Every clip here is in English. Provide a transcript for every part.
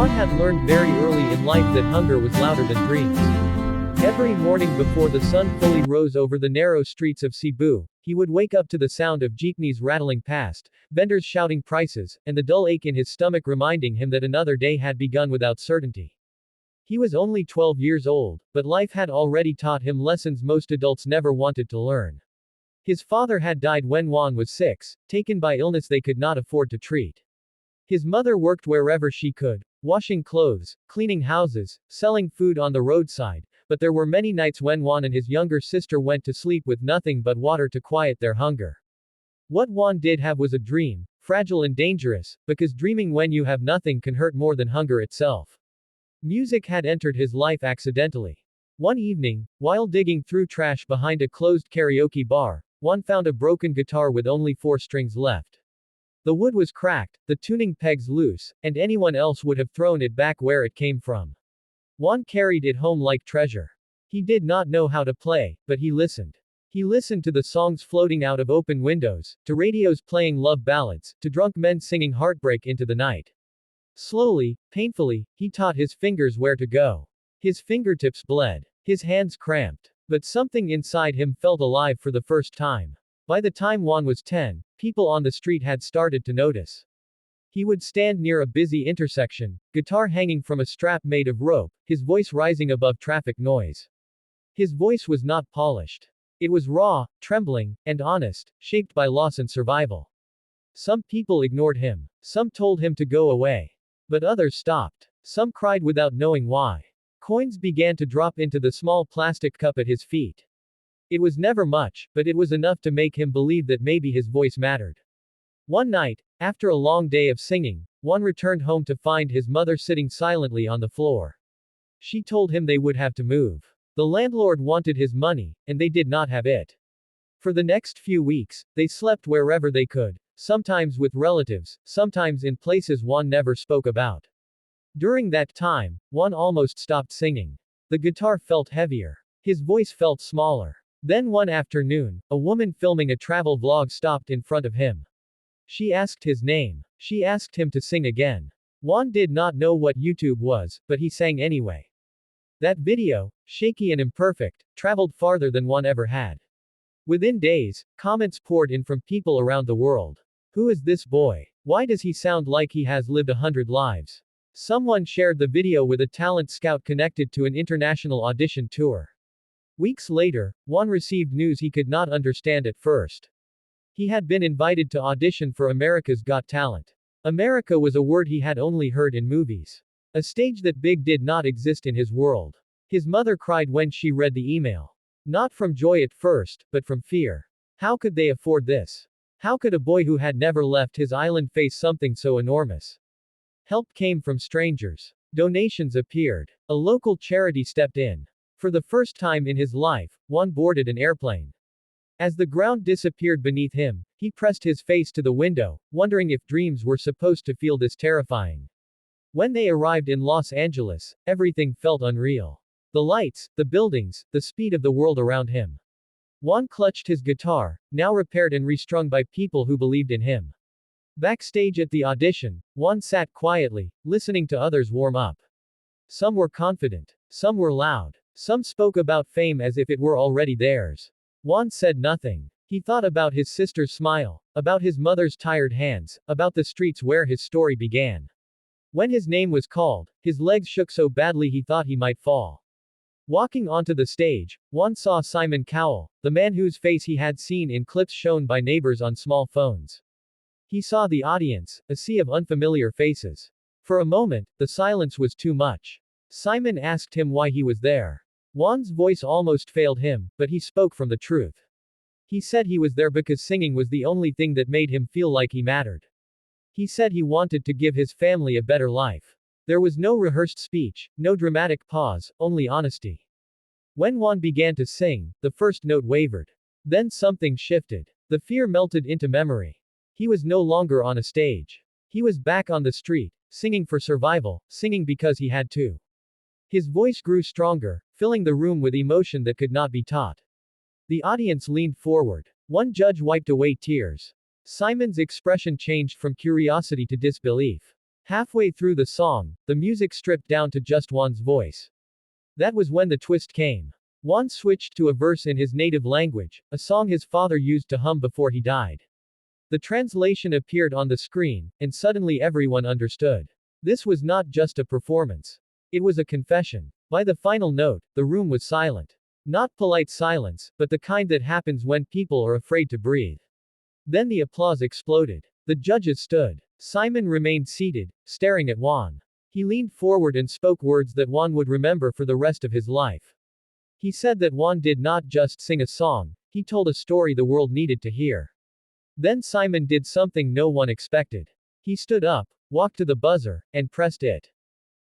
Juan had learned very early in life that hunger was louder than dreams. Every morning before the sun fully rose over the narrow streets of Cebu, he would wake up to the sound of jeepneys rattling past, vendors shouting prices, and the dull ache in his stomach reminding him that another day had begun without certainty. He was only 12 years old, but life had already taught him lessons most adults never wanted to learn. His father had died when Juan was 6, taken by illness they could not afford to treat. His mother worked wherever she could, washing clothes, cleaning houses, selling food on the roadside, but there were many nights when Juan and his younger sister went to sleep with nothing but water to quiet their hunger. What Juan did have was a dream, fragile and dangerous, because dreaming when you have nothing can hurt more than hunger itself. Music had entered his life accidentally. One evening, while digging through trash behind a closed karaoke bar, Juan found a broken guitar with only 4 strings left. The wood was cracked, the tuning pegs loose, and anyone else would have thrown it back where it came from. Juan carried it home like treasure. He did not know how to play, but he listened. He listened to the songs floating out of open windows, to radios playing love ballads, to drunk men singing heartbreak into the night. Slowly, painfully, he taught his fingers where to go. His fingertips bled. His hands cramped. But something inside him felt alive for the first time. By the time Juan was 10, people on the street had started to notice. He would stand near a busy intersection, guitar hanging from a strap made of rope, his voice rising above traffic noise. His voice was not polished. It was raw, trembling, and honest, shaped by loss and survival. Some people ignored him. Some told him to go away. But others stopped. Some cried without knowing why. Coins began to drop into the small plastic cup at his feet. It was never much, but it was enough to make him believe that maybe his voice mattered. One night, after a long day of singing, Juan returned home to find his mother sitting silently on the floor. She told him they would have to move. The landlord wanted his money, and they did not have it. For the next few weeks, they slept wherever they could, sometimes with relatives, sometimes in places Juan never spoke about. During that time, Juan almost stopped singing. The guitar felt heavier. His voice felt smaller. Then one afternoon, a woman filming a travel vlog stopped in front of him. She asked his name. She asked him to sing again. Juan did not know what YouTube was, but he sang anyway. That video, shaky and imperfect, traveled farther than Juan ever had. Within days, comments poured in from people around the world. Who is this boy? Why does he sound like he has lived 100 lives? Someone shared the video with a talent scout connected to an international audition tour. Weeks later, Juan received news he could not understand at first. He had been invited to audition for America's Got Talent. America was a word he had only heard in movies. A stage that big did not exist in his world. His mother cried when she read the email. Not from joy at first, but from fear. How could they afford this? How could a boy who had never left his island face something so enormous? Help came from strangers. Donations appeared. A local charity stepped in. For the first time in his life, Juan boarded an airplane. As the ground disappeared beneath him, he pressed his face to the window, wondering if dreams were supposed to feel this terrifying. When they arrived in Los Angeles, everything felt unreal. The lights, the buildings, the speed of the world around him. Juan clutched his guitar, now repaired and restrung by people who believed in him. Backstage at the audition, Juan sat quietly, listening to others warm up. Some were confident. Some were loud. Some spoke about fame as if it were already theirs. Juan said nothing. He thought about his sister's smile, about his mother's tired hands, about the streets where his story began. When his name was called, his legs shook so badly he thought he might fall. Walking onto the stage, Juan saw Simon Cowell, the man whose face he had seen in clips shown by neighbors on small phones. He saw the audience, a sea of unfamiliar faces. For a moment, the silence was too much. Simon asked him why he was there. Juan's voice almost failed him, but he spoke from the truth. He said he was there because singing was the only thing that made him feel like he mattered. He said he wanted to give his family a better life. There was no rehearsed speech, no dramatic pause, only honesty. When Juan began to sing, the first note wavered. Then something shifted. The fear melted into memory. He was no longer on a stage. He was back on the street, singing for survival, singing because he had to. His voice grew stronger, filling the room with emotion that could not be taught. The audience leaned forward. One judge wiped away tears. Simon's expression changed from curiosity to disbelief. Halfway through the song, the music stripped down to just Juan's voice. That was when the twist came. Juan switched to a verse in his native language, a song his father used to hum before he died. The translation appeared on the screen, and suddenly everyone understood. This was not just a performance. It was a confession. By the final note, the room was silent. Not polite silence, but the kind that happens when people are afraid to breathe. Then the applause exploded. The judges stood. Simon remained seated, staring at Juan. He leaned forward and spoke words that Juan would remember for the rest of his life. He said that Juan did not just sing a song, he told a story the world needed to hear. Then Simon did something no one expected. He stood up, walked to the buzzer, and pressed it.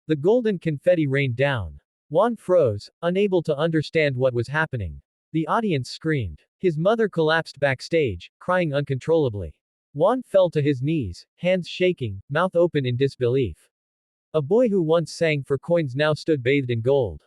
The golden confetti rained down. Juan froze, unable to understand what was happening. The audience screamed. His mother collapsed backstage, crying uncontrollably. Juan fell to his knees, hands shaking, mouth open in disbelief. A boy who once sang for coins now stood bathed in gold.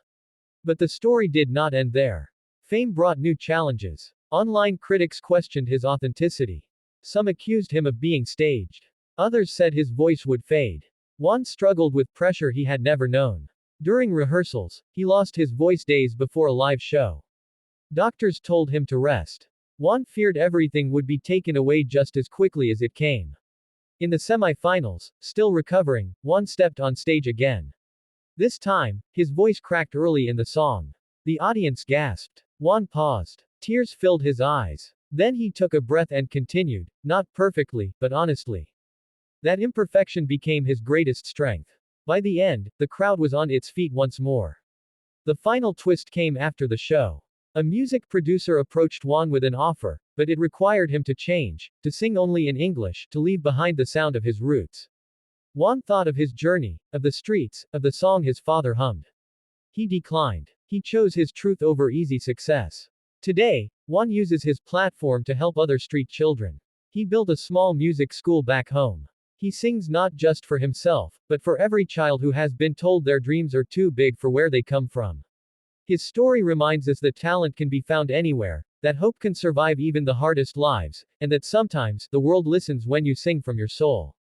But the story did not end there. Fame brought new challenges. Online critics questioned his authenticity. Some accused him of being staged. Others said his voice would fade. Juan struggled with pressure he had never known. During rehearsals, he lost his voice days before a live show. Doctors told him to rest. Juan feared everything would be taken away just as quickly as it came. In the semi-finals, still recovering, Juan stepped on stage again. This time, his voice cracked early in the song. The audience gasped. Juan paused. Tears filled his eyes. Then he took a breath and continued, not perfectly, but honestly. That imperfection became his greatest strength. By the end, the crowd was on its feet once more. The final twist came after the show. A music producer approached Juan with an offer, but it required him to change, to sing only in English, to leave behind the sound of his roots. Juan thought of his journey, of the streets, of the song his father hummed. He declined. He chose his truth over easy success. Today, Juan uses his platform to help other street children. He built a small music school back home. He sings not just for himself, but for every child who has been told their dreams are too big for where they come from. His story reminds us that talent can be found anywhere, that hope can survive even the hardest lives, and that sometimes, the world listens when you sing from your soul.